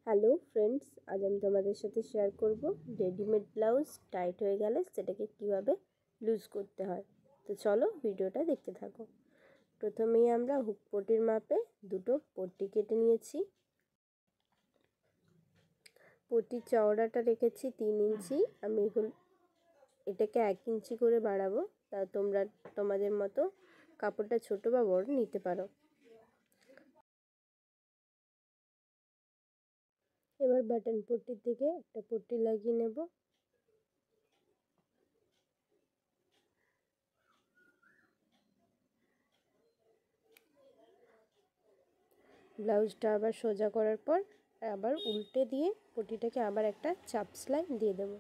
Hello friends, আজ আমি তোমাদের সাথে শেয়ার করব রেডিমেড ব্লাউজ টাইট হয়ে গেলে সেটাকে কিভাবে লুজ করতে হয়। তো চলো ভিডিওটা দেখতে থাকো। প্রথমেই আমরা হুক পট্টির মাপে দুটো পট্টি কেটে নিয়েছি। পট্টির চওড়াটা রেখেছি 3 ইঞ্চি। আমি এটাকে 1 ইঞ্চি করে বাড়াবো। তা তোমরা তোমাদের মতো কাপড়টা ছোট বা বড় নিতে পারো। এবার বাটন পট্টির দিকে একটা পট্টি লাগিয়ে নেব। ব্লাউজটা আবার সোজা করার পর আবার উল্টে দিয়ে পট্টিটাকে আবার একটা চাপ সেলাই দিয়ে দেব।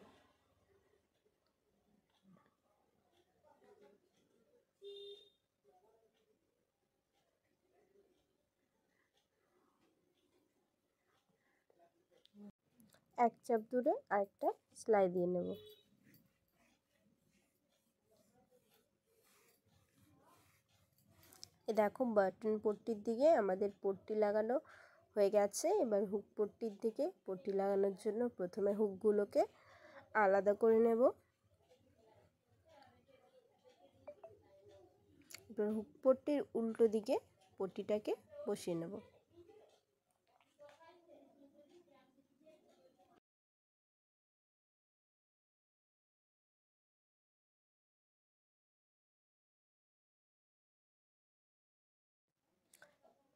এক চাপ দূরে আরেকটা সেলাই দিয়ে নেব। দেখো বাটন পট্টির দিকে আমাদের পট্টি লাগানো হয়ে গেছে। এবার হুক পট্টির দিকে পট্টি লাগানোর জন্য প্রথমে হুকগুলোকে আলাদা করে নেব। এবার হুক পট্টির উল্টো দিকে পট্টিটাকে বসিয়ে নেব।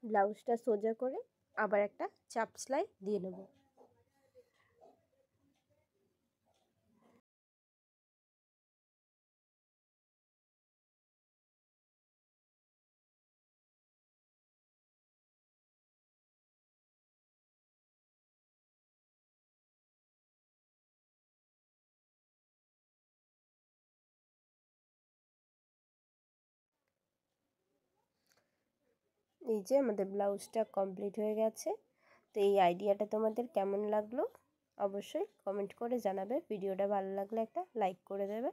ব্লাউজটা সোজা করে আবার একটা চাপ সেলাই দিয়ে নেব। এই যে আমাদের ব্লাউজটা কমপ্লিট হয়ে গেছে। তো এই আইডিয়াটা তোমাদের কেমন লাগলো অবশ্যই কমেন্ট করে জানাবে। ভিডিওটা ভালো লাগলে একটা লাইক করে দেবে।